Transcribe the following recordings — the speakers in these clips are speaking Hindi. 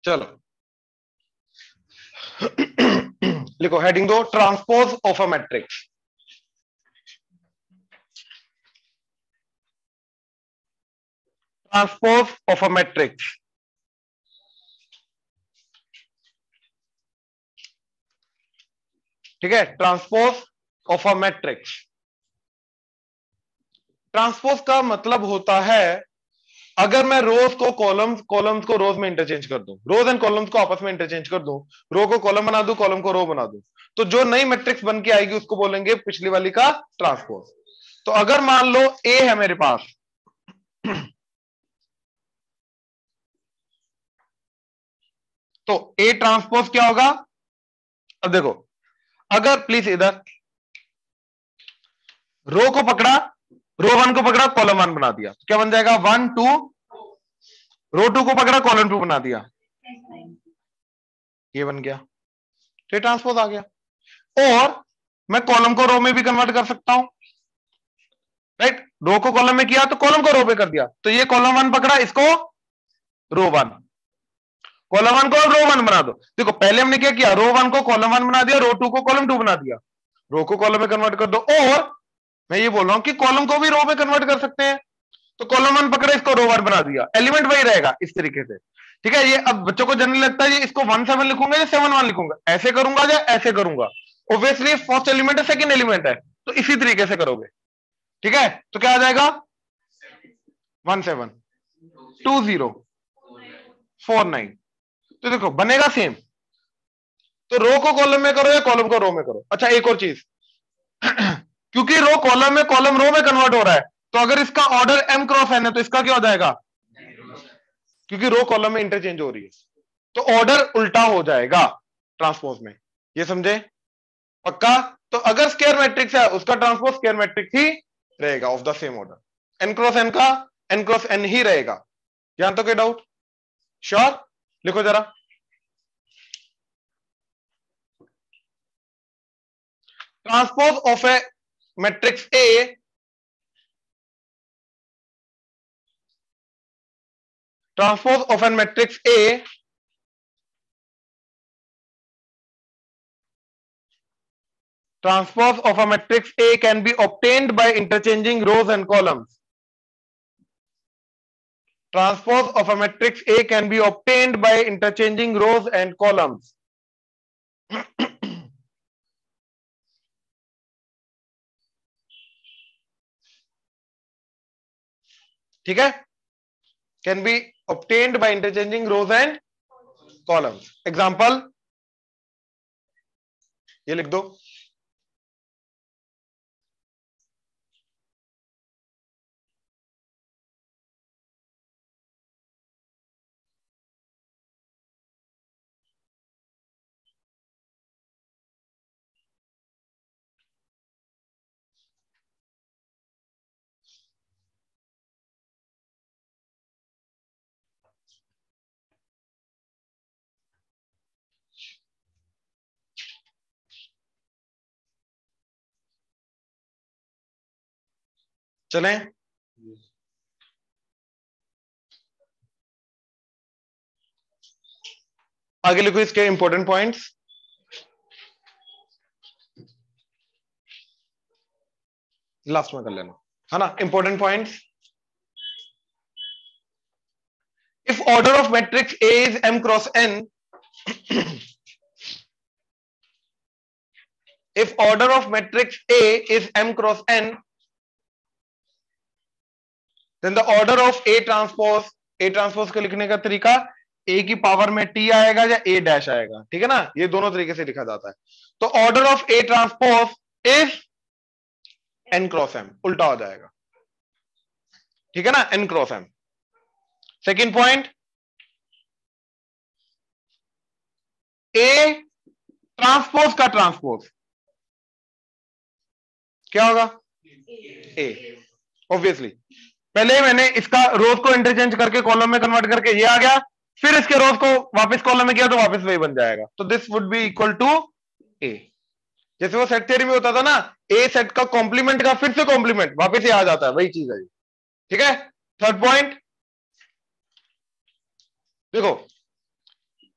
चलो लिखो, हेडिंग दो, transpose of a matrix. Transpose of a matrix. ठीक है, transpose of a matrix. Transpose का मतलब होता है, अगर मैं रोज को कॉलम्स, कॉलम्स को रोज में इंटरचेंज कर दूं, रोज एंड कॉलम्स को आपस में इंटरचेंज कर दूं, रो को कॉलम बना दूं, कॉलम को रो बना दूं, तो जो नई मैट्रिक्स बन के आएगी उसको बोलेंगे पिछली वाली का ट्रांसपोज। तो अगर मान लो ए है मेरे पास, तो ए ट्रांसपोज क्या होगा? अब देखो, अगर प्लीज इधर रो को पकड़ा, रो वन को पकड़ा, कॉलम वन बना दिया, तो क्या बन जाएगा? 1 2, रो टू को पकड़ा, कॉलम टू बना दिया, ये बन गया, तो ट्रांसपोज आ गया। और मैं कॉलम को रो में भी कन्वर्ट कर सकता हूं, राइट? रो को कॉलम में किया तो कॉलम को रो पे कर दिया, तो ये कॉलम वन पकड़ा, इसको रो वन, कॉलम वन को रो वन बना दो। देखो पहले हमने क्या किया, रो वन को कॉलम वन बना दिया, रो टू को कॉलम टू बना दिया, रो को कॉलम में कन्वर्ट कर दो। और मैं ये बोल रहा हूं कि कॉलम को भी रो में कन्वर्ट कर सकते हैं, तो कॉलम वन पकड़े, इसको रो वन बना दिया, एलिमेंट वही रहेगा इस तरीके से। ठीक है, ये अब बच्चों को जनरली लगता है ये इसको 1 7 लिखूंगा या 7 1 लिखूंगा, ऐसे करूंगा या ऐसे करूंगा। ऑब्वियसली फर्स्ट एलिमेंट है, सेकंड एलिमेंट है, तो इसी तरीके से करोगे। ठीक है, तो क्या आ जाएगा? 1 7 2 0 4 9। तो देखो बनेगा सेम, तो रो को कॉलम में करो या कॉलम को रो में करो। अच्छा एक और चीज, क्योंकि रो कॉलम में, कॉलम रो में कन्वर्ट हो रहा है, तो अगर इसका ऑर्डर m क्रॉस n है तो इसका क्या हो जाएगा? क्योंकि रो कॉलम में इंटरचेंज हो रही है, तो ऑर्डर उल्टा हो जाएगा ट्रांसपोज में। ये समझे? पक्का? तो अगर स्क्वायर मैट्रिक्स है उसका ट्रांसपोज स्क्वायर मैट्रिक्स ही रहेगा, of the same order. n cross n का n क्रॉस n ही रहेगा। यहां तो कोई डाउट? श्योर? लिखो जरा, transpose of A matrix A, transpose of a matrix A transpose of a matrix A can be obtained by interchanging rows and columns. Transpose of a matrix A can be obtained by interchanging rows and columns. ठीक है, can be obtained by interchanging rows and columns. Example ये लिख दो, चलें? आगे लिखो इसके इंपॉर्टेंट पॉइंट्स। लास्ट में कर लेना है ना, important points. If order of matrix A is m cross n, if order of matrix A is m cross n, then the order of A transpose, A transpose को लिखने का तरीका A की पावर में T आएगा या A डैश आएगा, ठीक है ना, ये दोनों तरीके से लिखा जाता है। तो order of A transpose is n cross m, उल्टा हो जाएगा, ठीक है ना, n cross m। Second point, A transpose का ट्रांसपोज क्या होगा? A, obviously. पहले मैंने इसका रोज को इंटरचेंज करके कॉलम में कन्वर्ट करके ये आ गया, फिर इसके रोज को वापस कॉलम में किया तो वापस वही बन जाएगा, तो this would be equal to A. जैसे वो सेट थ्योरी में होता था ना, ए सेट का कॉम्प्लीमेंट का फिर से कॉम्प्लीमेंट वापस ही आ जाता है, वही चीज है, ठीक है। थर्ड पॉइंट देखो,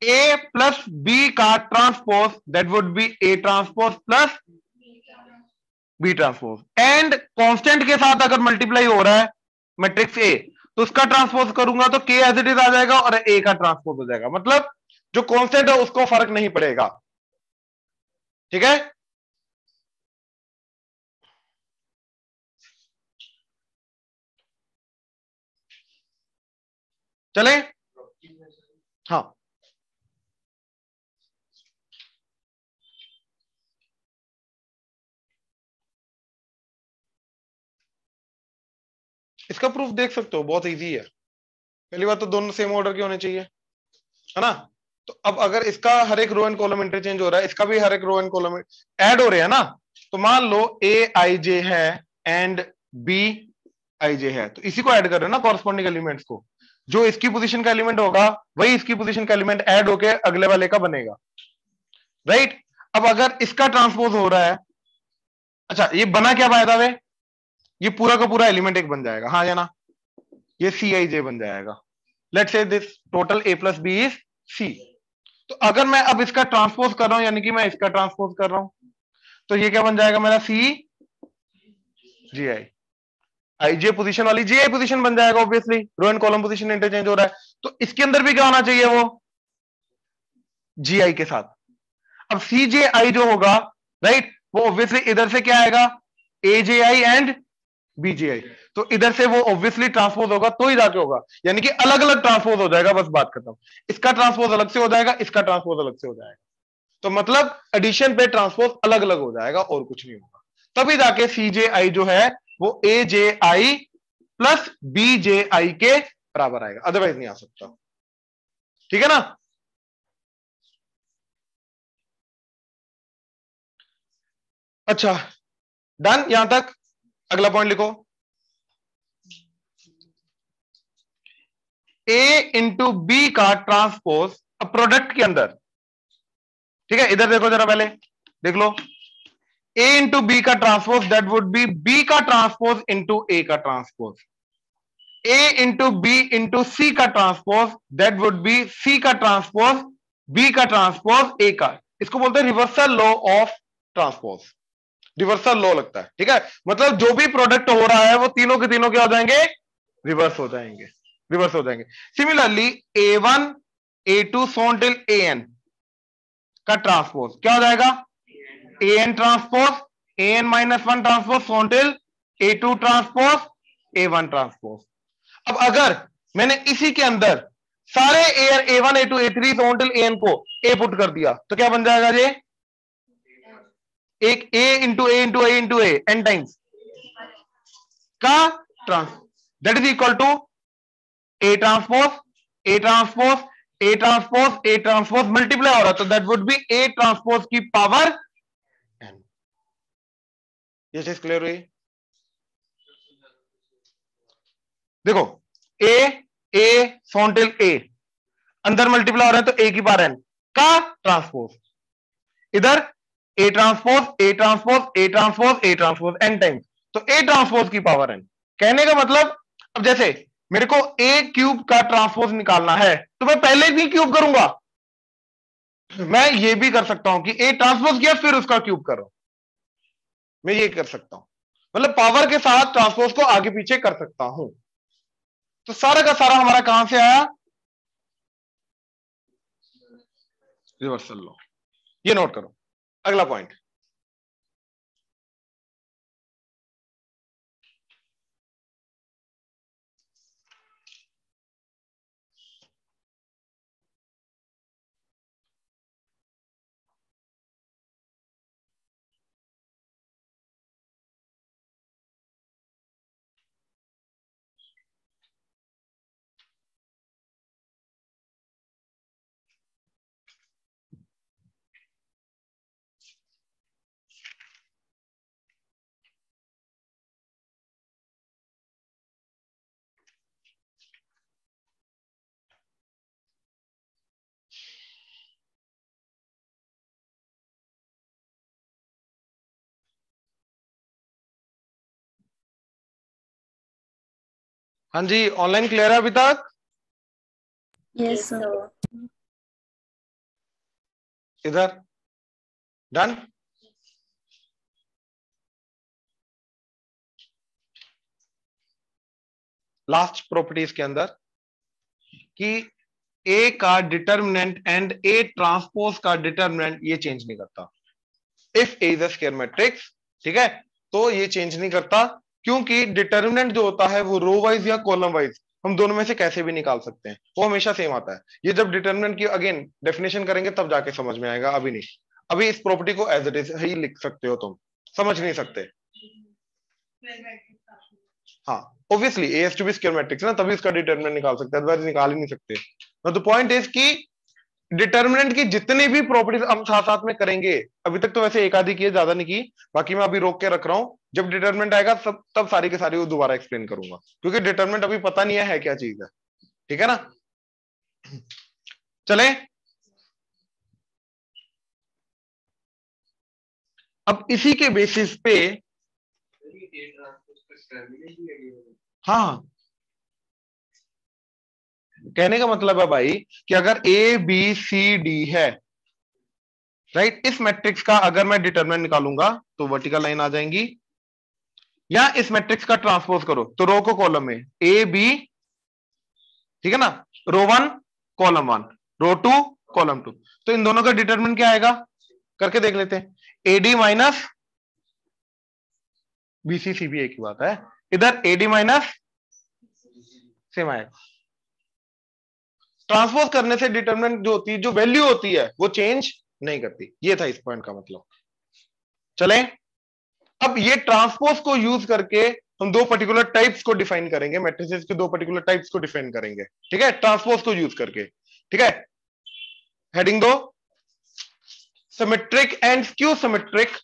ए प्लस बी का transpose that would be A transpose plus B transpose, and constant के साथ अगर मल्टीप्लाई हो रहा है मैट्रिक्स ए तो उसका ट्रांसपोज करूंगा तो के एज इट इज आ जाएगा और ए का ट्रांसपोज हो जाएगा, मतलब जो कांस्टेंट है उसको फर्क नहीं पड़ेगा। ठीक है, चले। हाँ, इसका प्रूफ देख सकते हो, बहुत इजी है। पहली बात तो दोनों सेम ऑर्डर के होने चाहिए, है ना। तो अब अगर इसका हर एक रो एंड कॉलम इंटरचेंज हो रहा है, इसका भी हर एक रो एंड कॉलम ऐड हो रहे हैं ना, तो मान लो ए आई जे है एंड बी आई जे है, तो इसी को ऐड कर रहे हो ना, कॉरस्पॉन्डिंग एलिमेंट्स को। जो इसकी पोजीशन का एलिमेंट होगा वही इसकी पोजीशन का एलिमेंट ऐड होके अगले वाले का बनेगा, राइट। अब अगर इसका ट्रांसपोज हो रहा है, अच्छा ये बना क्या बाय द वे, ये पूरा का पूरा एलिमेंट एक बन जाएगा, हाँ या ना, ये सी आई जे बन जाएगा। Let's say this total A plus B is C. तो अगर मैं अब इसका ट्रांसपोज कर रहा हूं, यानी कि मैं इसका ट्रांसपोज कर रहा हूं, तो ये क्या बन जाएगा मेरा सी जी आई, आई जे पोजीशन वाली जी आई पोजीशन बन जाएगा, obviously row and column position interchange हो रहा है, तो इसके अंदर भी क्या होना चाहिए, वो जी आई के साथ। अब सी जे आई जो होगा, राइट, वो ऑब्वियसली इधर से क्या आएगा, ए J I and B J आई, तो इधर से वो ऑब्वियसली ट्रांसपोज होगा तो ही जाके होगा, यानी कि अलग अलग ट्रांसपोज हो जाएगा, बस बात खत्म। इसका ट्रांसपोज अलग से हो जाएगा, इसका ट्रांसपोज अलग से हो जाएगा, तो मतलब एडिशन पे ट्रांसपोज अलग अलग हो जाएगा और कुछ नहीं होगा, तभी जाके सी जे आई जो है वो ए जे आई प्लस बी जे आई के बराबर आएगा, अदरवाइज नहीं आ सकता। ठीक है ना। अच्छा, डन यहां तक। अगला पॉइंट लिखो, ए इंटू बी का ट्रांसपोज प्रोडक्ट के अंदर। ठीक है, इधर देखो जरा, पहले देख लो, ए इंटू बी का transpose that would be B का ट्रांसपोज इंटू ए का transpose, A into B into C का transpose that would be C का ट्रांसपोज बी का ट्रांसपोज ए का। इसको बोलते हैं reversal law of transpose, reversal law लगता है। ठीक है, मतलब जो भी प्रोडक्ट हो रहा है वो तीनों के तीनों क्या हो जाएंगे, रिवर्स हो जाएंगे, रिवर्स हो जाएंगे। Similarly A one A two so on till A N का ट्रांसपोज क्या हो जाएगा, A N transpose A N minus one transpose so on till A two transpose A one transpose. अब अगर मैंने इसी के अंदर सारे A one A two A three so on till A N को ए पुट कर दिया तो क्या बन जाएगा ये, एक A into A into A into A n times का trans, that is equal to A transpose A transpose A transpose A transpose multiply हो रहा, तो that would be A transpose की पावर एन। ये चीज क्लियर हुई। देखो ए ए सोनटिल ए अंदर मल्टीप्लाई हो रहा है तो ए की पावर एन का ट्रांसपोज, इधर A transpose A transpose A transpose A transpose n times, तो ए ट्रांसपोज की पावर एन। कहने का मतलब, अब जैसे मेरे को ए क्यूब का ट्रांसपोज निकालना है तो मैं पहले भी क्यूब करूंगा, मैं ये भी कर सकता हूं कि ए ट्रांसपोज किया फिर उसका क्यूब करो, मैं ये कर सकता हूं, मतलब पावर के साथ ट्रांसपोज को आगे पीछे कर सकता हूं। तो सारा का सारा हमारा कहां से आया, रिवर्सल लॉ। ये नोट करो। अगला पॉइंट, हाँ जी ऑनलाइन क्लियर है अभी तक। Yes sir. इधर, डन। लास्ट प्रॉपर्टीज के अंदर कि ए का डिटर्मिनेंट एंड ए ट्रांसपोज का डिटर्मिनेंट ये चेंज नहीं करता। If A is a square matrix, ठीक है, तो ये चेंज नहीं करता, क्योंकि डिटर्मिनेंट जो होता है वो रो वाइज या कॉलम वाइज हम दोनों में से कैसे भी निकाल सकते हैं, वो हमेशा सेम आता है। ये जब डिटर्मिनेंट की अगेन डेफिनेशन करेंगे तब जाके समझ में आएगा, अभी नहीं। अभी इस प्रॉपर्टी को एज इट इज ही लिख सकते हो, तुम समझ नहीं सकते। हाँ, obviously A has to be square matrix ना, तभी इसका डिटर्मिनेंट निकाल सकते हैं, अदरवाइज निकाल ही नहीं सकते। द पॉइंट इज कि डिटर्मिनेंट की जितनी भी प्रॉपर्टीज हम साथ साथ में करेंगे, अभी तक तो वैसे एक आधी की है, ज्यादा नहीं की, बाकी मैं अभी रोक के रख रहा हूं, जब डिटर्मिनेंट आएगा तब सारी के सारी वो दोबारा एक्सप्लेन करूंगा, क्योंकि डिटर्मिनेंट अभी पता नहीं है क्या चीज है, ठीक है ना। चले, अब इसी के बेसिस पे, हाँ, कहने का मतलब है भाई कि अगर ए बी सी डी है, राइट, इस मैट्रिक्स का अगर मैं डिटरमिनेंट निकालूंगा तो वर्टिकल लाइन आ जाएंगी, या इस मैट्रिक्स का ट्रांसपोज करो तो रो को कॉलम में ए बी, ठीक है ना, row one column one, row two column two, तो इन दोनों का डिटरमिनेंट क्या आएगा करके देख लेते हैं। एडी माइनस बीसी सी भी एक ही बात है, इधर एडी माइनस सेम आएगा। ट्रांसपोज करने से डिटरमिनेंट जो होती है, जो वैल्यू होती है वो चेंज नहीं करती, ये था इस पॉइंट का मतलब। चलें, अब ये ट्रांसपोज को यूज करके हम दो पर्टिकुलर टाइप्स को डिफाइन करेंगे, मैट्रिसेस के दो पर्टिकुलर टाइप्स को डिफाइन करेंगे, ठीक है, ट्रांसपोज को यूज करके, ठीक है। हेडिंग दो, symmetric and skew symmetric,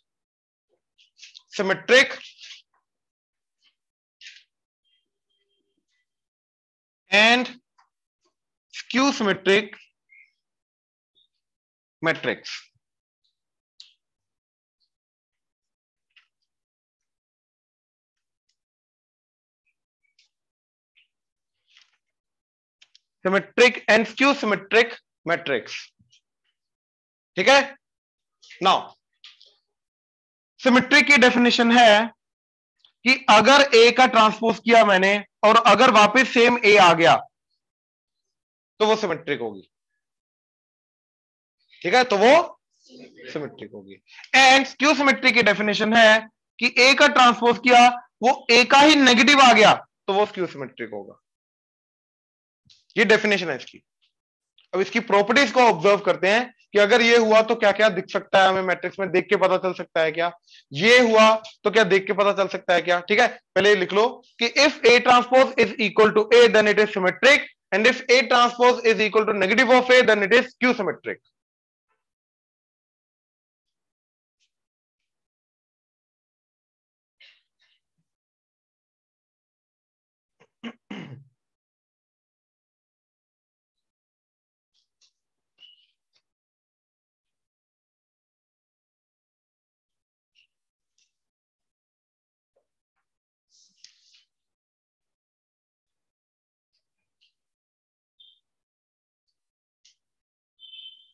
symmetric and skew symmetric matrix. Symmetric and skew symmetric matrix, ठीक है। नाउ सिमेट्रिक की डेफिनेशन है कि अगर ए का ट्रांसपोज किया मैंने और अगर वापस सेम ए आ गया तो वो सिमेट्रिक होगी, ठीक है, तो वो सिमेट्रिक होगी। एंड स्क्यू सिमेट्रिक की डेफिनेशन है कि ए का ट्रांसपोज किया, वो ए का ही नेगेटिव आ गया तो वो स्क्यू सिमेट्रिक होगा। ये डेफिनेशन है इसकी। अब इसकी प्रॉपर्टीज को ऑब्जर्व करते हैं कि अगर ये हुआ तो क्या क्या दिख सकता है हमें मैट्रिक्स में, देख के पता चल सकता है क्या, ये हुआ तो क्या देख के पता चल सकता है क्या, ठीक है। पहले लिख लो कि if A transpose is equal to A then it is symmetric, and if A transpose is equal to negative of A then it is skew symmetric.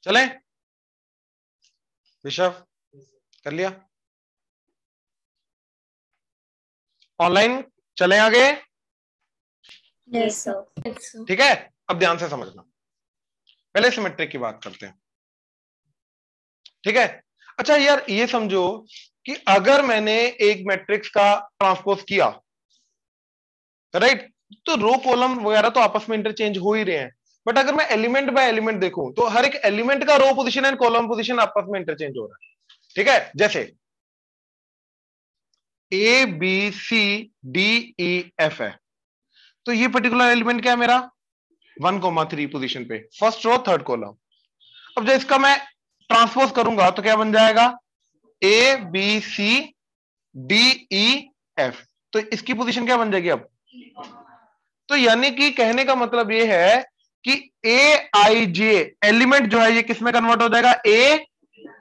चले ऋषभ, कर लिया ऑनलाइन, चले आगे। Yes sir. ठीक है, अब ध्यान से समझना, पहले सिमेट्रिक की बात करते हैं, ठीक है। अच्छा यार ये समझो कि अगर मैंने एक मैट्रिक्स का ट्रांसपोज किया, राइट, तो रो कॉलम वगैरह तो आपस में इंटरचेंज हो ही रहे हैं, बट अगर मैं एलिमेंट बाय एलिमेंट देखूं तो हर एक एलिमेंट का row position and column position आपस में इंटरचेंज हो रहा है, ठीक है। जैसे A B C D E F है, तो ये पर्टिकुलर एलिमेंट क्या है मेरा 1,3 पोजीशन पे, फर्स्ट रो थर्ड कॉलम। अब जब इसका मैं ट्रांसपोज करूंगा तो क्या बन जाएगा A B C D E F, तो इसकी पोजीशन क्या बन जाएगी अब, तो यानी कि कहने का मतलब ये है कि ए आई जे एलिमेंट जो है ये किस में कन्वर्ट हो जाएगा, ए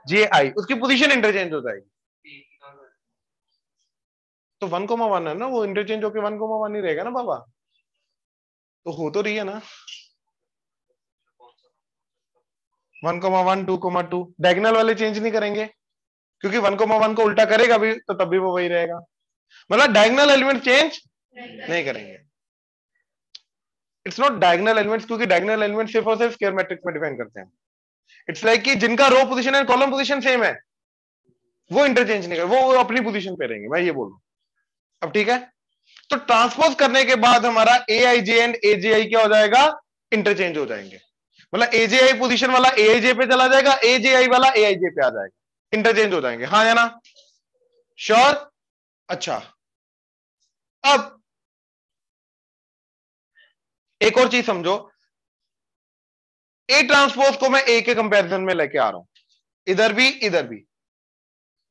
जे आई, उसकी पोजीशन इंटरचेंज हो जाएगी। तो 1,1 है ना, वो इंटरचेंज होकर 1,1 ही रहेगा ना बाबा, तो हो तो रही है ना। 1,1 2,2 डायगोनल वाले चेंज नहीं करेंगे क्योंकि 1,1 को उल्टा करेगा भी तो तब भी वो वही रहेगा, मतलब डायगोनल एलिमेंट चेंज नहीं करेंगे। इट्स नॉट डायगोनल एलिमेंट्स, क्योंकि डायगोनल एलिमेंट सिर्फ और सिर्फ स्क्वायर मैट्रिक्स में डिफाइन करते हैं। इट्स लाइक कि जिनका row position and column position same है वो इंटरचेंज नहीं कर, वो अपनी पोजीशन पे रहेंगे, मैं ये बोल रहा हूं। अब ठीक है, तो ट्रांसपोज करने के बाद हमारा ए I J and A J आई क्या हो जाएगा, इंटरचेंज हो जाएंगे। मतलब ए जे आई पोजिशन वाला ए आई जे पे चला जाएगा, ए जे आई वाला ए आई जे पे आ जाएगा, इंटरचेंज हो जाएंगे। हाँ या ना, श्योर। अच्छा, अब एक और चीज समझो, ए ट्रांसपोज को मैं ए के कंपैरिजन में लेके आ रहा हूं, इधर भी इधर भी,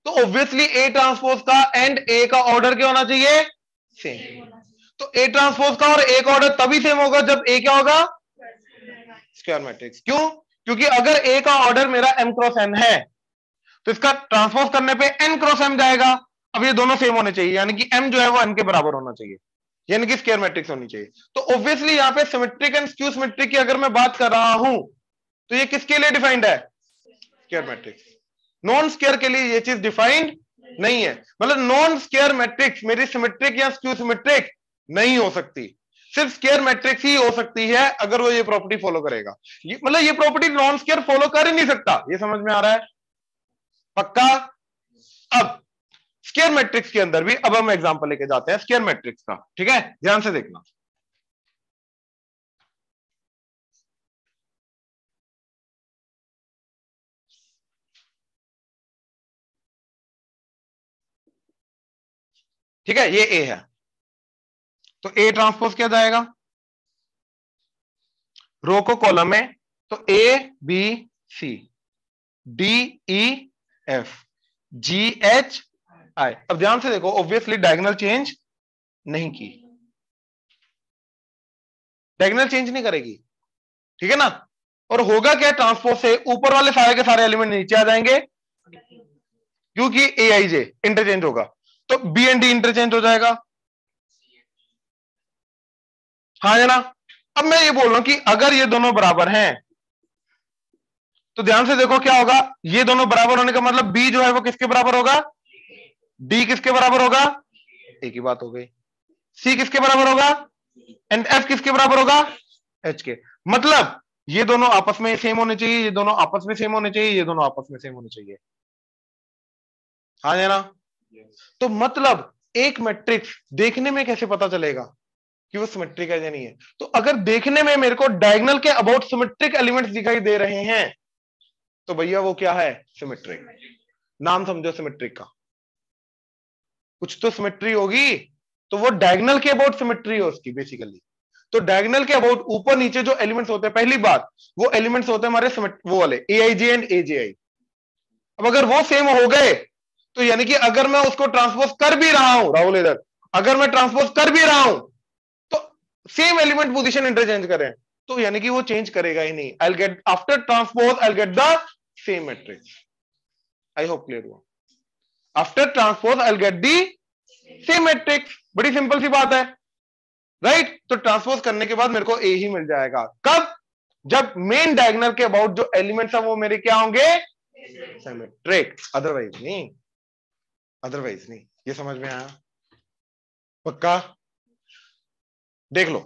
तो ऑब्वियसली ए ट्रांसपोज का एंड ए का ऑर्डर क्या होना चाहिए, सेम। तो ए ट्रांसपोज का और ए का ऑर्डर तभी सेम होगा जब ए क्या होगा, स्क्वायर मैट्रिक्स। क्यों, क्योंकि अगर ए का ऑर्डर मेरा m क्रॉस n है तो इसका ट्रांसपोज करने पे n क्रॉस m जाएगा। अब ये दोनों सेम होने चाहिए, यानी कि m जो है वो n के बराबर होना चाहिए, यानी कि स्क्वायर मैट्रिक्स होनी चाहिए। तो ऑब्वियसली यहां पे सिमेट्रिक एंड स्क्यू सिमेट्रिक की अगर मैं बात कर रहा हूं तो ये किसके लिए डिफाइंड है, स्क्वायर मैट्रिक्स। नॉन स्क्वायर के लिए ये चीज डिफाइंड नहीं है, मतलब नॉन स्क्वायर मैट्रिक्स मेरी सिमेट्रिक या स्क्यू सिमेट्रिक नहीं हो सकती, सिर्फ स्क्वायर मैट्रिक्स ही हो सकती है अगर वो ये प्रॉपर्टी फॉलो करेगा। मतलब ये प्रॉपर्टी नॉन स्क्वायर फॉलो कर ही नहीं सकता, ये समझ में आ रहा है, पक्का। अब स्क्वायर मैट्रिक्स के अंदर भी अब हम एग्जांपल लेके जाते हैं स्क्वायर मैट्रिक्स का, ठीक है, ध्यान से देखना। ठीक है, ये ए है, तो ए ट्रांसपोज क्या जाएगा, रो को कॉलम में, तो A B C D E F G H I. अब ध्यान से देखो, ऑब्वियसली डायगोनल चेंज नहीं की, डायगोनल चेंज नहीं करेगी, ठीक है ना। और होगा क्या, ट्रांसपोज से ऊपर वाले सारे के सारे एलिमेंट नीचे आ जाएंगे क्योंकि ए आई जे इंटरचेंज होगा, तो बी एंड डी इंटरचेंज हो जाएगा। हाँ या ना। अब मैं ये बोल रहा हूं कि अगर ये दोनों बराबर हैं तो ध्यान से देखो क्या होगा, ये दोनों बराबर होने का मतलब बी जो है वो किसके बराबर होगा, डी किसके बराबर होगा, एक ही बात हो गई। सी किसके बराबर होगा एंड एफ किसके बराबर होगा, एच के। मतलब ये दोनों आपस में सेम होने चाहिए, ये दोनों आपस में सेम होने चाहिए, ये दोनों आपस में सेम होने चाहिए। हाँ या ना। तो मतलब एक मैट्रिक्स देखने में कैसे पता चलेगा कि वो सिमेट्रिक है या नहीं है, तो अगर देखने में मेरे को डायगोनल के अबाउट सिमेट्रिक एलिमेंट्स दिखाई दे रहे हैं तो भैया वो क्या है, सिमेट्रिक। नाम समझो सिमेट्रिक का, कुछ तो सिमेट्री होगी, तो वो डायगोनल के अबाउट सिमेट्री है उसकी बेसिकली। तो डायगोनल के अबाउट ऊपर नीचे जो एलिमेंट्स होते हैं, पहली बात वो एलिमेंट्स होते हैं हमारे वो वाले ए I J and A J आई। अब अगर वो सेम हो गए तो यानी कि अगर मैं उसको ट्रांसपोज कर भी रहा हूं, राहुल इधर, अगर मैं ट्रांसपोज कर भी रहा हूं तो सेम एलिमेंट पोजीशन इंटरचेंज करें तो यानी कि वो चेंज करेगा ही नहीं। I get after transpose I get the same matrix. I hope clear हुआ। After transpose I get the same matrix, बड़ी सिंपल सी बात है, राइट। तो ट्रांसपोज करने के बाद मेरे को ए ही मिल जाएगा, कब, जब मेन डायगोनल के अबाउट जो एलिमेंट्स हैं वो मेरे क्या होंगे, सिमेट्रिक, अदरवाइज नहीं, अदरवाइज नहीं। ये समझ में आया, पक्का। देख लो,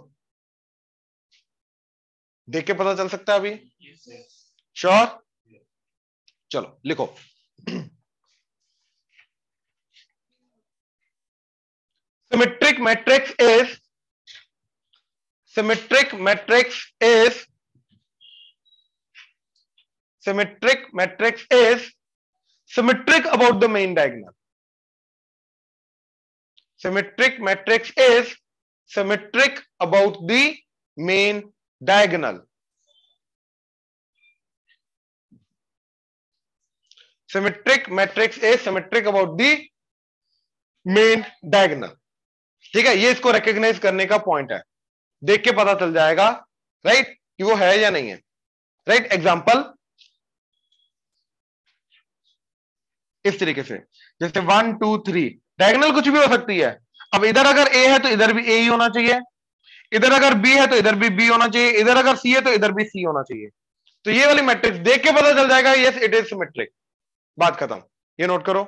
देख के पता चल सकता है अभी, श्योर। चलो लिखो, symmetric matrix is symmetric matrix is symmetric matrix is symmetric about the main diagonal. Symmetric matrix is symmetric about the main diagonal. Symmetric matrix is symmetric about the main diagonal. ठीक है, ये इसको रिकॉग्नाइज करने का पॉइंट है, देख के पता चल जाएगा, राइट, कि वो है या नहीं है, राइट। एग्जांपल इस तरीके से, जैसे 1 2 3 डायगोनल कुछ भी हो सकती है। अब इधर अगर ए है तो इधर भी ए ही होना चाहिए, इधर अगर बी है तो इधर भी बी होना चाहिए, इधर अगर सी है तो इधर भी सी होना चाहिए। तो ये वाली मैट्रिक्स देख के पता चल जाएगा यस इट इज सिमेट्रिक, बात खत्म। ये नोट करो।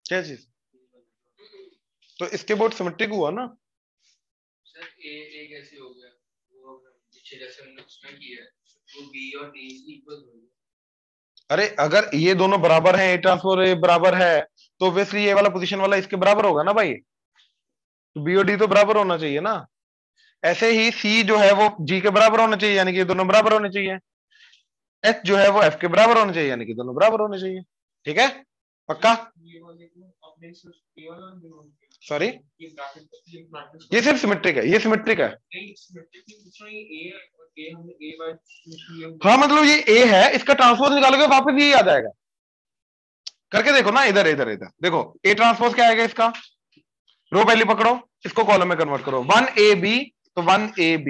क्या चीज? तो इसके बोर्ड सिमेट्रिक हुआ ना सर। ए कैसे हो गया? वो पीछे जैसे हमने उसमें किया है, वो बी और डी इक्वल हो गया। अरे अगर ये दोनों बराबर हैं, ए ट्रांसपोज ए बराबर है, तो ऑब्वियसली ये वाला पोजीशन वाला इसके बराबर होगा ना भाई, तो बी और डी तो बराबर होना चाहिए ना। ऐसे ही सी जो है वो जी के बराबर होना चाहिए, यानी कि दोनों बराबर होने चाहिए। एच जो है वो एफ के बराबर होने चाहिए, यानी कि दोनों बराबर होने चाहिए। ठीक है, पक्का? सॉरी, ये सिर्फ सिमेट्रिक है, ये सिमेट्रिक है। हाँ मतलब ये ए है, इसका ट्रांसपोज निकालोगे वापस ये आ जाएगा। करके देखो ना, इधर इधर इधर देखो, ए ट्रांसपोज क्या आएगा इसका, रो पहले पकड़ो, इसको कॉलम में कन्वर्ट करो। 1ab तो 1ab,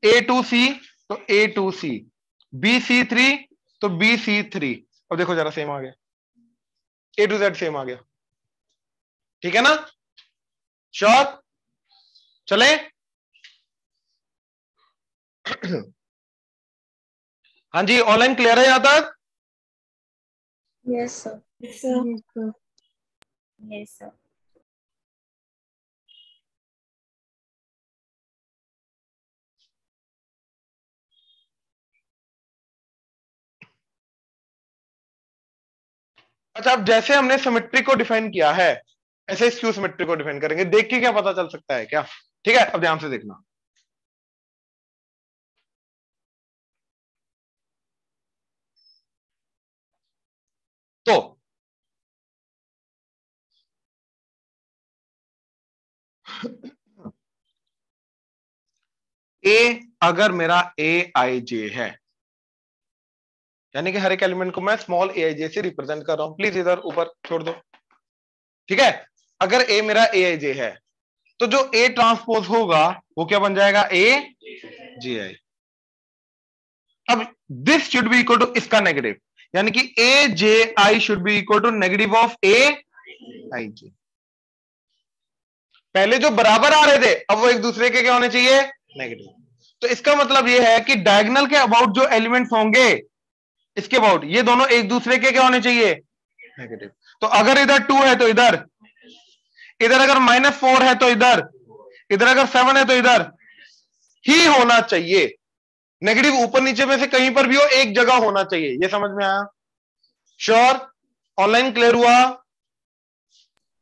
A2C तो A2C, BC3 तो BC3। अब देखो जरा सेम आ गया, A to Z सेम आ गया। ठीक है ना, श्योर? चले? हाँ जी, ऑनलाइन क्लियर है यहां तक? Yes, sir. Yes, sir. Yes, sir. अच्छा, अब जैसे हमने सिमेट्री को डिफाइन किया है, ऐसे स्क्यू सिमेट्री को डिफाइन करेंगे। देख के क्या पता चल सकता है क्या? ठीक है, अब ध्यान से देखना। तो ए अगर मेरा ए आई जे है, यानी कि हर एक एलिमेंट को मैं स्मॉल ए आई जे से रिप्रेजेंट कर रहा हूं। प्लीज इधर ऊपर छोड़ दो। ठीक है, अगर ए मेरा ए आई जे है, तो जो ए ट्रांसपोज होगा वो क्या बन जाएगा, ए जी आई। अब this should be equal to इसका नेगेटिव, यानी कि A J I should be equal to negative of A I J. पहले जो बराबर आ रहे थे, अब वो एक दूसरे के क्या होने चाहिए, नेगेटिव। तो इसका मतलब ये है कि डायगोनल के अबाउट जो एलिमेंट्स होंगे, इसके अबाउट ये दोनों एक दूसरे के क्या होने चाहिए, नेगेटिव। तो अगर इधर 2 है तो इधर, इधर अगर -4 है तो इधर, इधर अगर 7 है तो इधर ही होना चाहिए। नेगेटिव ऊपर नीचे में से कहीं पर भी हो, एक जगह होना चाहिए। ये समझ में आया? श्योर? ऑनलाइन क्लियर हुआ?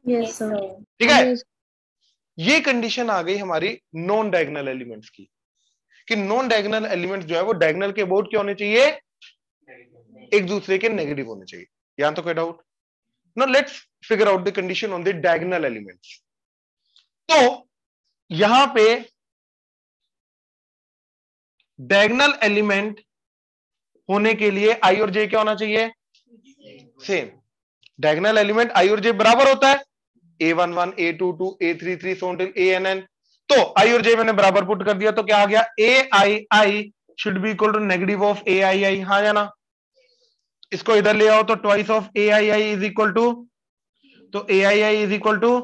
Yes, sir. ठीक है, ये कंडीशन आ गई हमारी नॉन डायगोनल एलिमेंट्स की, कि नॉन डायगोनल एलिमेंट्स जो है वो डायगोनल के अबाउट क्या होने चाहिए, एक दूसरे के नेगेटिव होने चाहिए। यहां तो कोई doubt? Now let's figure out the condition on the diagonal elements. तो यहां पे डायगोनल एलिमेंट होने के लिए आई और जे क्या होना चाहिए, सेम। डायगोनल एलिमेंट आई और जे बराबर होता है, A11 A22 A33 so till ANN। तो आई और जे मैंने बराबर पुट कर दिया, तो क्या आ गया, AII should be equal to negative of AII। हाँ या ना? इसको इधर ले आओ तो twice of AII is equal to, तो AII इज इक्वल टू,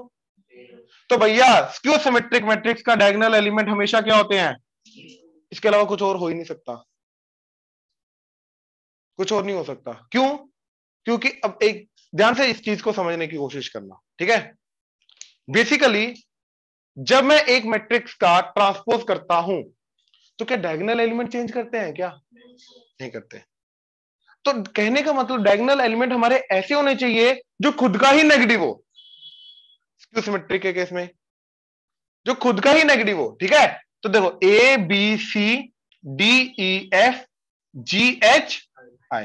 तो भैया स्क्यू सिमेट्रिक मैट्रिक्स का डायगोनल एलिमेंट हमेशा क्या होते हैं, इसके अलावा कुछ और हो ही नहीं सकता, कुछ और नहीं हो सकता। क्यों? क्योंकि अब एक ध्यान से इस चीज को समझने की कोशिश करना। ठीक है, बेसिकली जब मैं एक मैट्रिक्स का ट्रांसपोज करता हूं, तो क्या डायगोनल एलिमेंट चेंज करते हैं क्या? नहीं करते। तो कहने का मतलब डायगोनल एलिमेंट हमारे ऐसे होने चाहिए जो खुद का ही नेगेटिव हो, स्क्यू सिमेट्रिक के केस में जो खुद का ही नेगेटिव हो। ठीक है, तो देखो A B C D E F G H I,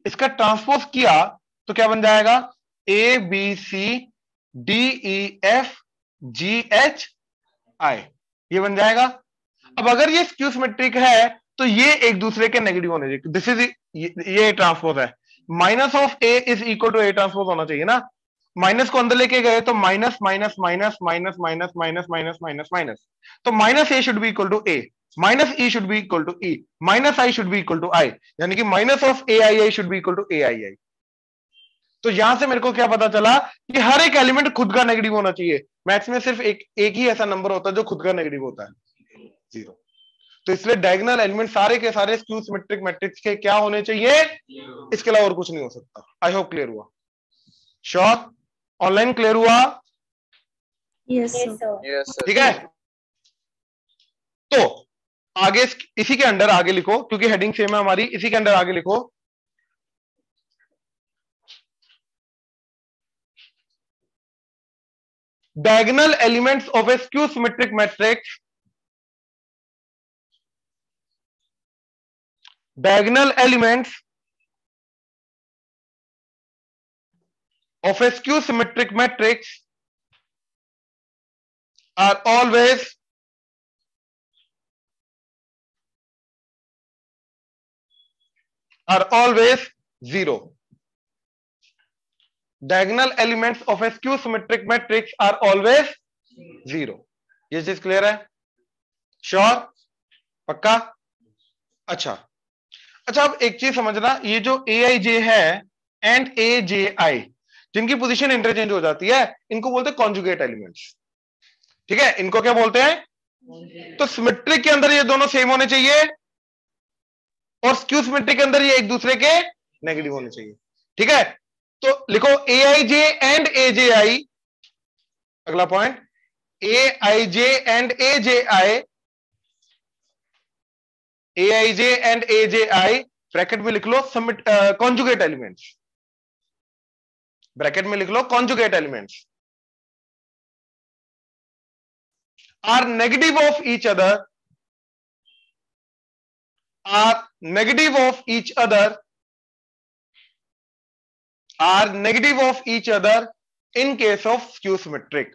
इसका ट्रांसपोज किया तो क्या बन जाएगा, A B C D E F G H I, ये बन जाएगा। अब अगर ये स्क्यू सिमेट्रिक है तो ये एक दूसरे के नेगेटिव होने चाहिए। दिस इज ये ट्रांसपोज है, minus of A is equal to A transpose होना चाहिए ना। माइनस को अंदर लेके गए तो minus minus minus minus minus minus minus minus minus, तो minus A should be equal to A, minus E should be equal to E, minus I should be equal to I, यानी कि minus of A I I should be equal to A I आई। तो यहां से मेरे को क्या पता चला कि हर एक एलिमेंट खुद का नेगेटिव होना चाहिए। मैथ्स में सिर्फ एक ही ऐसा नंबर होता है जो खुद का नेगेटिव होता है, 0। तो इसलिए डायगोनल एलिमेंट सारे के सारे स्क्यू सिमेट्रिक मैट्रिक्स के क्या होने चाहिए, इसके अलावा और कुछ नहीं हो सकता। आई होप क्लियर हुआ। श्योर? ऑनलाइन क्लियर हुआ? Yes, sir. ठीक है। तो आगे इसी के अंडर आगे लिखो, क्योंकि हेडिंग सेम है हमारी, इसी के अंडर आगे लिखो diagonal elements of a skew symmetric matrix, diagonal elements of a skew symmetric matrix are always zero. Diagonal elements of a skew symmetric matrix are always zero. ये चीज क्लियर है? श्योर? पक्का? अच्छा, अब एक चीज समझना, ये जो ए आई जे है एंड ए जे आई, जिनकी पोजीशन इंटरचेंज हो जाती है, इनको बोलते हैं कॉन्जुगेट एलिमेंट्स। ठीक है, इनको क्या बोलते हैं? तो सिमेट्रिक के अंदर ये दोनों सेम होने चाहिए और स्क्यू सिमेट्रिक के अंदर ये एक दूसरे के नेगेटिव होने चाहिए। ठीक है, तो लिखो ए I J and A J I. अगला point, A I J and A J I, A I J and A J I, bracket में लिख लो कॉन्जुगेट एलिमेंट्स, ब्रैकेट में लिख लो conjugate elements are negative of each other, are negative of each other, are negative of each other in case of skew symmetric,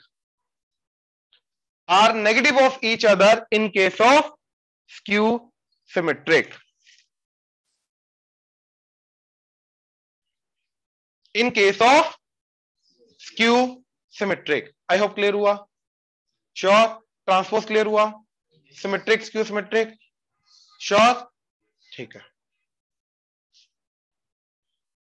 are negative of each other in case of skew symmetric, in case of skew symmetric। I hope clear हुआ? श्योर? ट्रांसपोज क्लियर हुआ? Symmetric skew symmetric? श्योर? ठीक है।